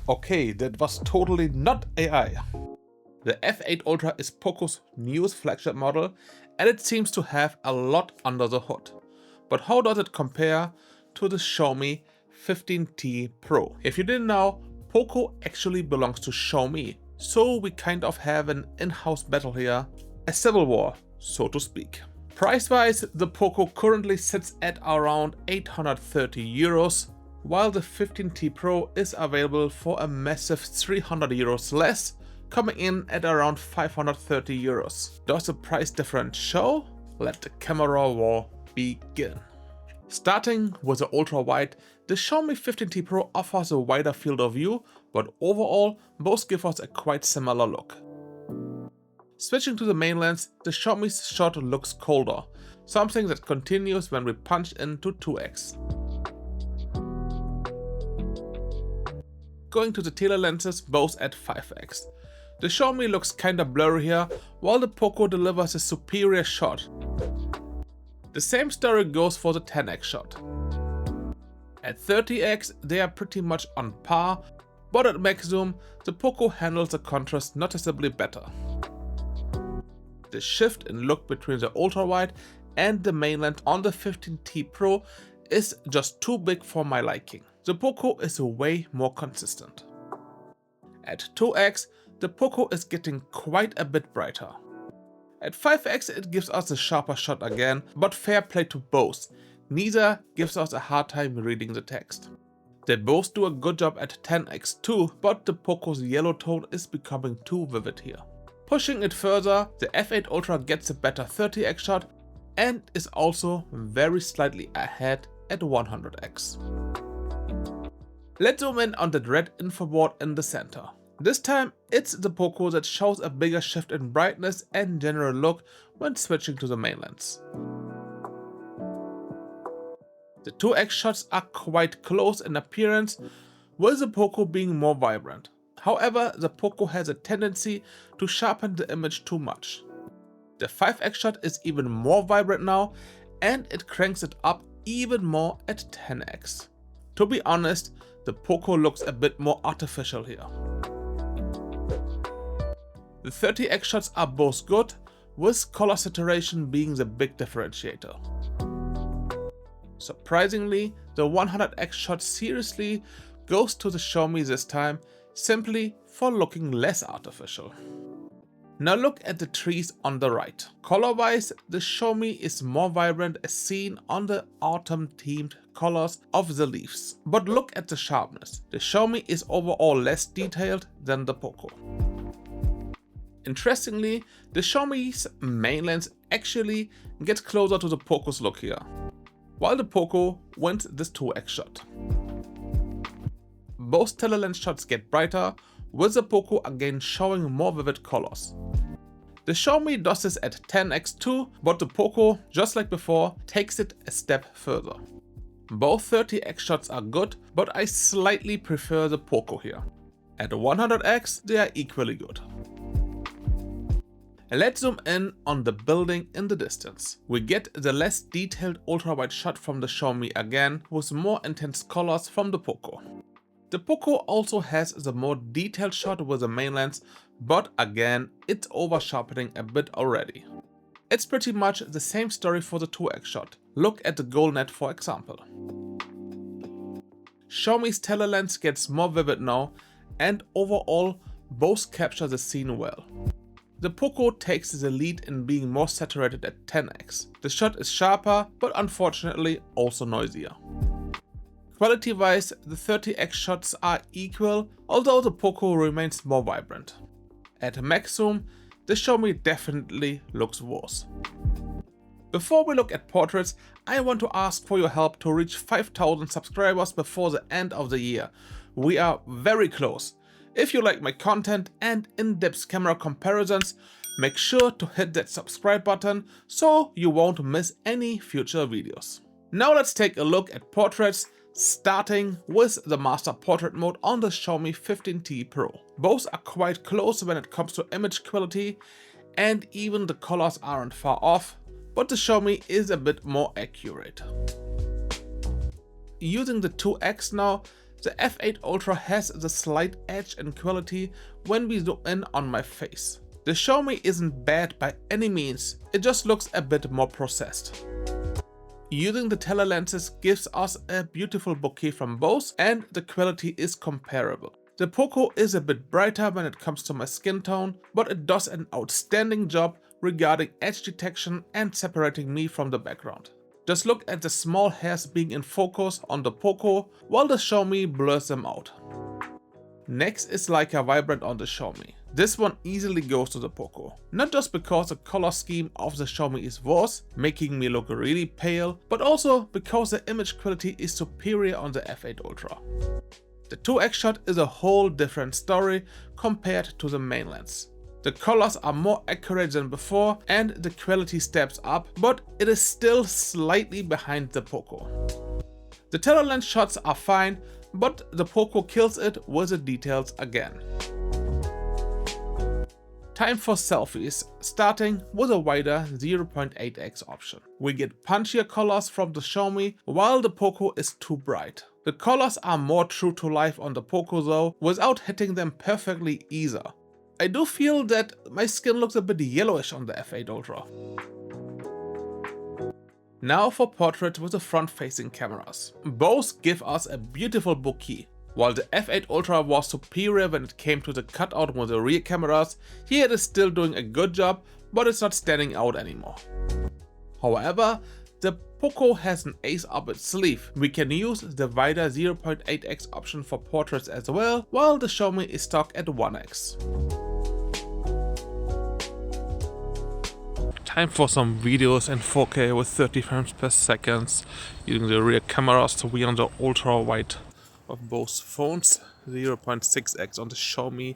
Okay, that was totally not AI. The F8 Ultra is POCO's newest flagship model and it seems to have a lot under the hood. But how does it compare to the Xiaomi 15T Pro? If you didn't know, POCO actually belongs to Xiaomi, so we kind of have an in-house battle here, a civil war, so to speak. Price-wise, the POCO currently sits at around 830 euros, while the 15T Pro is available for a massive 300 euros less, coming in at around 530 euros. Does the price difference show? Let the camera war begin. Starting with the ultra-wide, the Xiaomi 15T Pro offers a wider field of view, but overall both give us a quite similar look. Switching to the main lens, the Xiaomi's shot looks colder, something that continues when we punch into 2x. Going to the tele lenses, both at 5x. The Xiaomi looks kinda blurry here, while the POCO delivers a superior shot. The same story goes for the 10x shot. At 30x they are pretty much on par, but at max zoom the POCO handles the contrast noticeably better. The shift in look between the ultra-wide and the main lens on the 15T Pro is just too big for my liking. The POCO is way more consistent. At 2x, the POCO is getting quite a bit brighter. At 5x it gives us a sharper shot again, but fair play to both. Neither gives us a hard time reading the text. They both do a good job at 10x too, but the POCO's yellow tone is becoming too vivid here. Pushing it further, the F8 Ultra gets a better 30x shot and is also very slightly ahead at 100x. Let's zoom in on that red info board in the center. This time it's the POCO that shows a bigger shift in brightness and general look when switching to the main lens. The 2x shots are quite close in appearance, with the POCO being more vibrant. However, the POCO has a tendency to sharpen the image too much. The 5x shot is even more vibrant now, and it cranks it up even more at 10x. To be honest, the POCO looks a bit more artificial here. The 30x shots are both good, with color saturation being the big differentiator. Surprisingly, the 100x shot seriously goes to the Xiaomi this time, simply for looking less artificial. Now look at the trees on the right. Color-wise, the Xiaomi is more vibrant as seen on the autumn-themed colors of the leaves. But look at the sharpness. The Xiaomi is overall less detailed than the POCO. Interestingly, the Xiaomi's main lens actually gets closer to the POCO's look here, while the POCO wins this 2x shot. Both tele-lens shots get brighter, with the POCO again showing more vivid colors. The Xiaomi does this at 10x too, but the POCO, just like before, takes it a step further. Both 30x shots are good, but I slightly prefer the POCO here. At 100x they are equally good. Let's zoom in on the building in the distance. We get the less detailed ultra-wide shot from the Xiaomi again, with more intense colors from the POCO. The POCO also has the more detailed shot with the main lens, but again it's over sharpening a bit already. It's pretty much the same story for the 2x shot. Look at the goal net for example. Xiaomi's tele-lens gets more vivid now, and overall both capture the scene well. The POCO takes the lead in being more saturated at 10x. The shot is sharper, but unfortunately also noisier. Quality-wise, the 30x shots are equal, although the POCO remains more vibrant. At max zoom, the Xiaomi definitely looks worse. Before we look at portraits, I want to ask for your help to reach 5,000 subscribers before the end of the year. We are very close. If you like my content and in-depth camera comparisons, make sure to hit that subscribe button so you won't miss any future videos. Now let's take a look at portraits, starting with the master portrait mode on the Xiaomi 15T Pro. Both are quite close when it comes to image quality, and even the colors aren't far off, but the Xiaomi is a bit more accurate. Using the 2x now, The f8 Ultra has the slight edge in quality when we zoom in on my face. The Xiaomi isn't bad by any means, it just looks a bit more processed. Using the telelenses gives us a beautiful bokeh from both, and the quality is comparable. The POCO is a bit brighter when it comes to my skin tone, but it does an outstanding job regarding edge detection and separating me from the background. Just look at the small hairs being in focus on the POCO, while the Xiaomi blurs them out. Next is Leica Vibrant on the Xiaomi. This one easily goes to the POCO. Not just because the color scheme of the Xiaomi is worse, making me look really pale, but also because the image quality is superior on the f8 Ultra. The 2x shot is a whole different story compared to the main lens. The colors are more accurate than before and the quality steps up, but it is still slightly behind the POCO. The telelens shots are fine, but the POCO kills it with the details again. Time for selfies, starting with a wider 0.8x option. We get punchier colors from the Xiaomi, while the POCO is too bright. The colors are more true to life on the POCO though, without hitting them perfectly either. I do feel that my skin looks a bit yellowish on the f8 Ultra. Now for portraits with the front-facing cameras. Both give us a beautiful bokeh. While the f8 Ultra was superior when it came to the cutout with the rear cameras, here it is still doing a good job, but it's not standing out anymore. However, the POCO has an ace up its sleeve. We can use the wider 0.8x option for portraits as well, while the Xiaomi is stuck at 1x. Time for some videos in 4K with 30 frames per second, using the rear cameras to be on the ultra wide of both phones, 0.6x on the Xiaomi,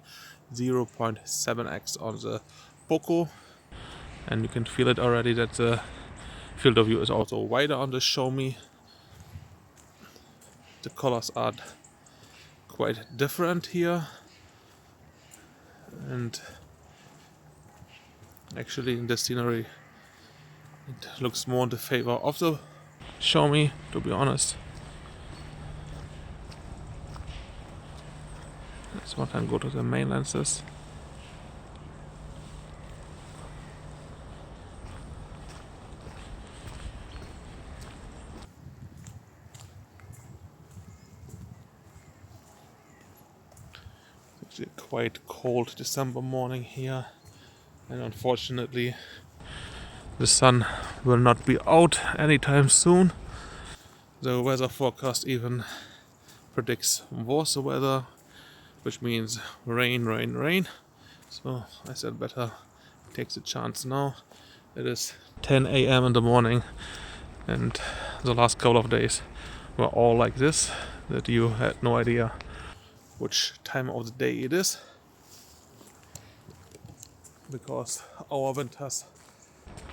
0.7x on the POCO, and you can feel it already that the field of view is also wider on the Xiaomi. The colors are quite different here, and actually in the scenery it looks more in the favor of the Xiaomi, to be honest. Let's one time go to the main lenses. It's actually a quite cold December morning here, and unfortunately the sun will not be out anytime soon. The weather forecast even predicts worse weather, which means rain, rain, rain. So I said better take the chance now. It is 10 AM in the morning, and the last couple of days were all like this, that you had no idea which time of the day it is, because our winters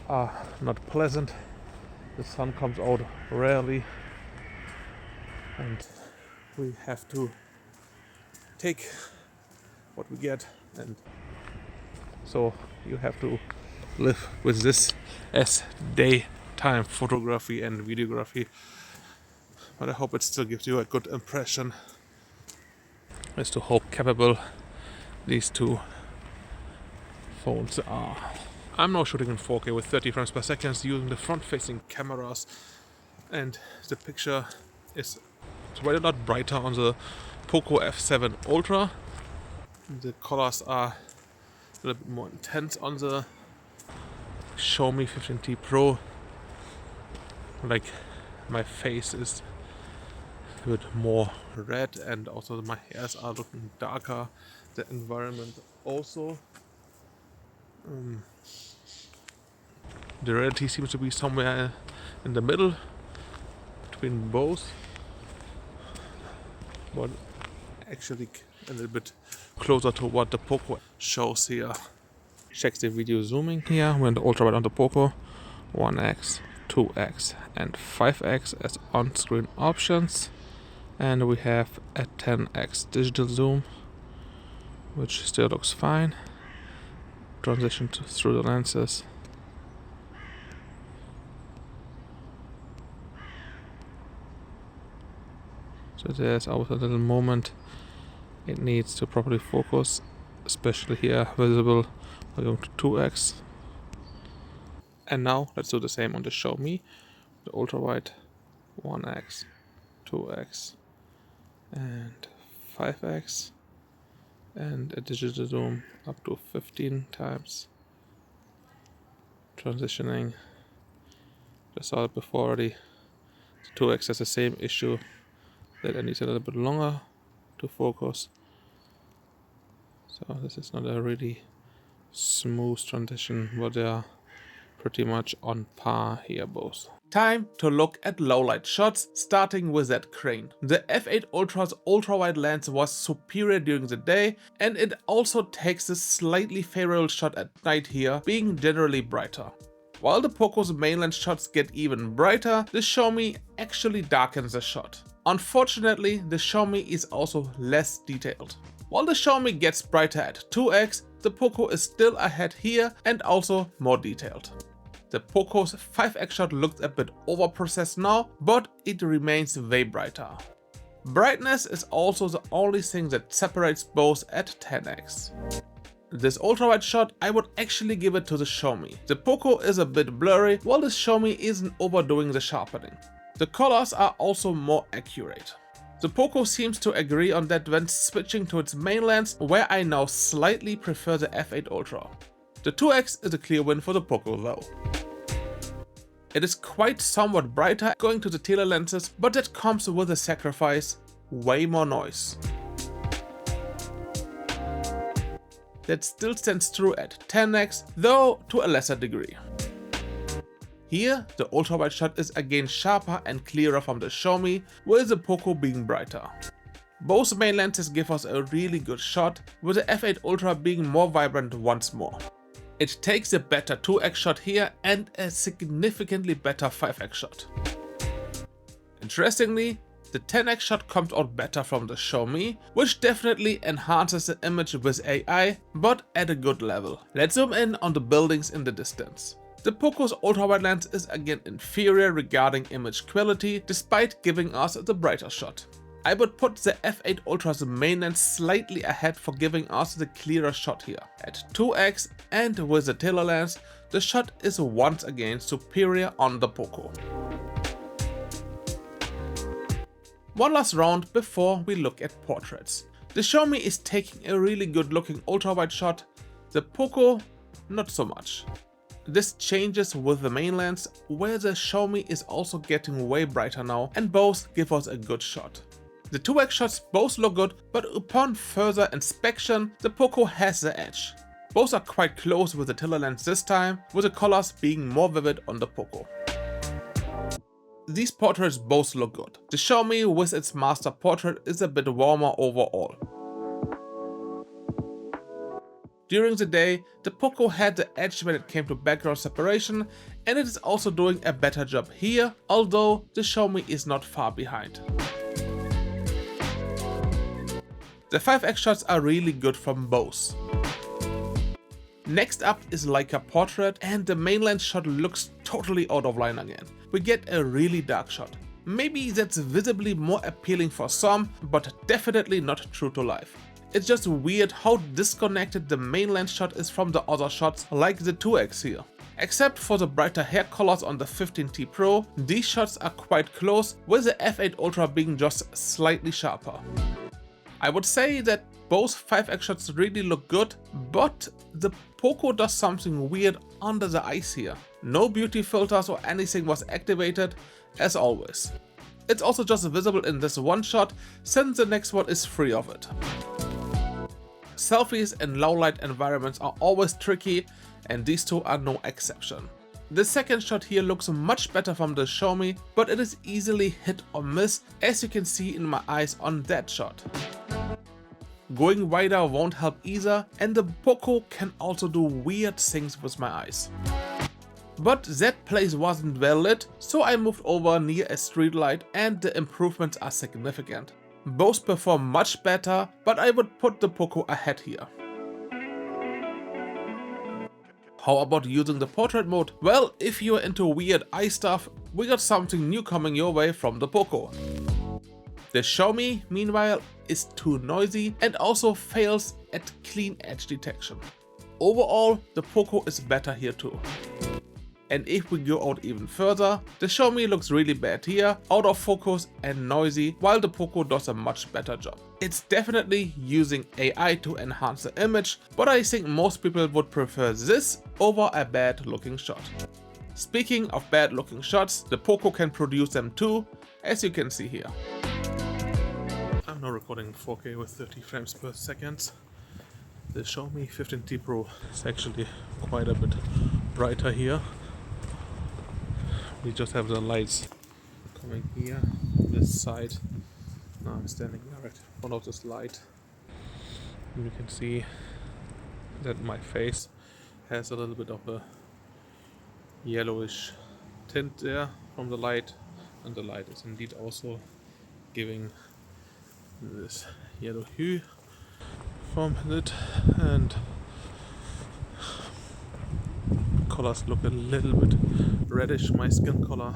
are not pleasant. The sun comes out rarely, and we have to take what we get, and so you have to live with this as daytime photography and videography. But I hope it still gives you a good impression as to how capable these two phones are. I'm now shooting in 4K with 30 frames per second using the front-facing cameras, and the picture is quite a lot brighter on the POCO F7 Ultra. The colors are a little bit more intense on the Xiaomi 15T Pro. Like, my face is a bit more red, and also my hairs are looking darker. The environment also. The reality seems to be somewhere in the middle between both, but actually a little bit closer to what the POCO shows here. Check the video zooming here when the ultra wide on the POCO, 1x, 2x and 5x as on-screen options, and we have a 10x digital zoom, which still looks fine. Transition through the lenses. So there's always a little moment it needs to properly focus, especially here visible by going to 2x. And now let's do the same on the Xiaomi, the ultra wide 1x, 2x, and 5x, and a digital zoom up to 15 times. Transitioning, just saw it before already. The 2x has the same issue that it needs a little bit longer to focus. So this is not a really smooth transition, but they are pretty much on par here both. Time to look at lowlight shots, starting with that crane. The f8 Ultra's ultra-wide lens was superior during the day, and it also takes a slightly favorable shot at night here, being generally brighter. While the POCO's main lens shots get even brighter, the Xiaomi actually darkens the shot. Unfortunately, the Xiaomi is also less detailed. While the Xiaomi gets brighter at 2x, the POCO is still ahead here and also more detailed. The POCO's 5x shot looks a bit overprocessed now, but it remains way brighter. Brightness is also the only thing that separates both at 10x. This ultra-wide shot, I would actually give it to the Xiaomi. The POCO is a bit blurry, while the Xiaomi isn't overdoing the sharpening. The colors are also more accurate. The POCO seems to agree on that when switching to its main lens, where I now slightly prefer the f8 Ultra. The 2x is a clear win for the POCO though. It is quite somewhat brighter going to the tele lenses, but that comes with a sacrifice: way more noise. That still stands true at 10x, though to a lesser degree. Here, the ultra-wide shot is again sharper and clearer from the Xiaomi, with the POCO being brighter. Both main lenses give us a really good shot, with the f8 Ultra being more vibrant once more. It takes a better 2x shot here and a significantly better 5x shot. Interestingly, the 10x shot comes out better from the Xiaomi, which definitely enhances the image with AI, but at a good level. Let's zoom in on the buildings in the distance. The POCO's ultra-wide lens is again inferior regarding image quality, despite giving us the brighter shot. I would put the f8 Ultra's main lens slightly ahead for giving us the clearer shot here. At 2x and with the tele lens, the shot is once again superior on the POCO. One last round before we look at portraits. The Xiaomi is taking a really good looking ultra-wide shot, the POCO not so much. This changes with the main lens, where the Xiaomi is also getting way brighter now, and both give us a good shot. The 2x shots both look good, but upon further inspection, the POCO has the edge. Both are quite close with the tele lens this time, with the colors being more vivid on the POCO. These portraits both look good. The Xiaomi with its master portrait is a bit warmer overall. During the day, the POCO had the edge when it came to background separation, and it is also doing a better job here, although the Xiaomi is not far behind. The 5x shots are really good from both. Next up is Leica Portrait, and the main lens shot looks totally out of line again. We get a really dark shot. Maybe that's visibly more appealing for some, but definitely not true to life. It's just weird how disconnected the main lens shot is from the other shots, like the 2x here. Except for the brighter hair colors on the 15T Pro, these shots are quite close, with the f8 Ultra being just slightly sharper. I would say that both 5x shots really look good, but the POCO does something weird under the eyes here. No beauty filters or anything was activated, as always. It's also just visible in this one shot, since the next one is free of it. Selfies in low light environments are always tricky, and these two are no exception. The second shot here looks much better from the Xiaomi, but it is easily hit or miss, as you can see in my eyes on that shot. Going wider won't help either, and the POCO can also do weird things with my eyes. But that place wasn't well lit, so I moved over near a street light, and the improvements are significant. Both perform much better, but I would put the POCO ahead here. How about using the portrait mode? Well, if you're into weird eye stuff, we got something new coming your way from the POCO. The Xiaomi, meanwhile, is too noisy and also fails at clean edge detection. Overall, the POCO is better here too. And if we go out even further, the Xiaomi looks really bad here, out of focus and noisy, while the POCO does a much better job. It's definitely using AI to enhance the image, but I think most people would prefer this over a bad looking shot. Speaking of bad looking shots, the POCO can produce them too, as you can see here. I'm now recording 4K with 30 frames per second. The Xiaomi 15T Pro is actually quite a bit brighter here. We just have the lights coming here on this side. Now I'm standing right in front of this light. And you can see that my face has a little bit of a yellowish tint there from the light, and the light is indeed also giving this yellow hue from it, and colors look a little bit reddish, my skin color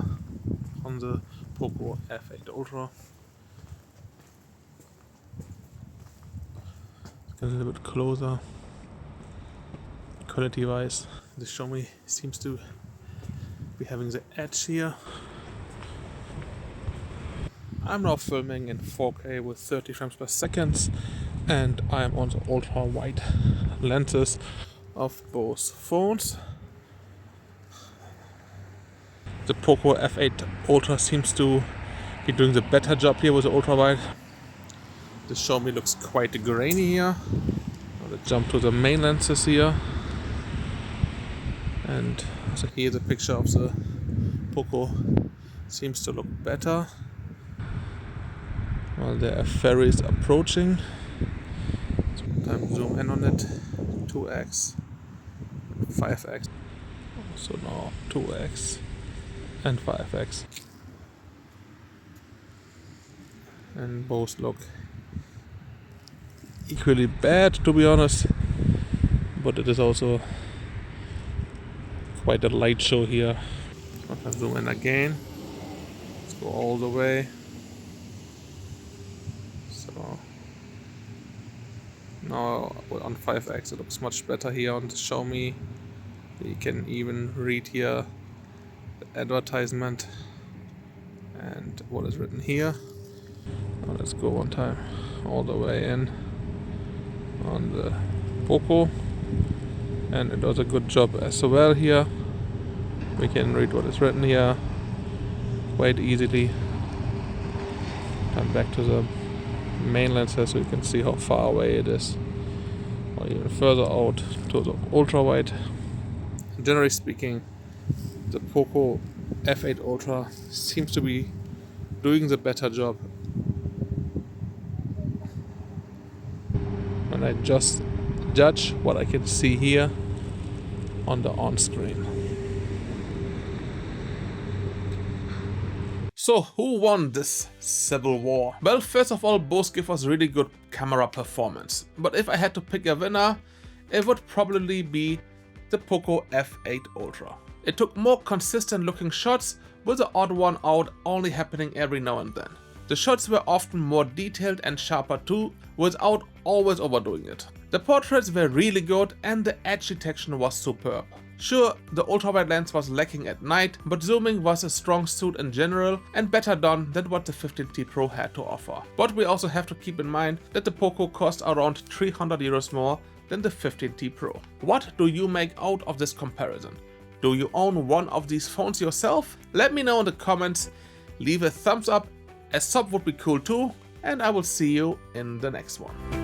on the POCO F8 Ultra. Get a little bit closer. Quality wise, the Xiaomi seems to be having the edge here. I'm now filming in 4K with 30 frames per second, and I'm on the ultra wide lenses of both phones. The POCO F8 Ultra seems to be doing the better job here with the ultra wide. The Xiaomi looks quite grainy here. Let's jump to the main lenses here, and so here the picture of the POCO seems to look better. While there are ferries approaching. Sometimes zoom in on it. 2x, 5x. So now 2x and 5x. And both look equally bad, to be honest. But it is also quite a light show here. I'll zoom in again. Let's go all the way. So now on 5x it looks much better here on the Xiaomi. You can even read here the advertisement and what is written here. Now let's go one time all the way in on the POCO, and it does a good job as well here. We can read what is written here quite easily. Come back to the main lenses so you can see how far away it is, or even further out to the ultra wide. Generally speaking, the POCO F8 Ultra seems to be doing the better job. And I just judge what I can see here on the on-screen. So who won this civil war? Well, first of all, both give us really good camera performance. But if I had to pick a winner, it would probably be the POCO F8 Ultra. It took more consistent looking shots, with the odd one out only happening every now and then. The shots were often more detailed and sharper too, without always overdoing it. The portraits were really good and the edge detection was superb. Sure, the ultrawide lens was lacking at night, but zooming was a strong suit in general and better done than what the 15T Pro had to offer. But we also have to keep in mind that the POCO cost around 300 euros more than the 15T Pro. What do you make out of this comparison? Do you own one of these phones yourself? Let me know in the comments, leave a thumbs up, a sub would be cool too, and I will see you in the next one.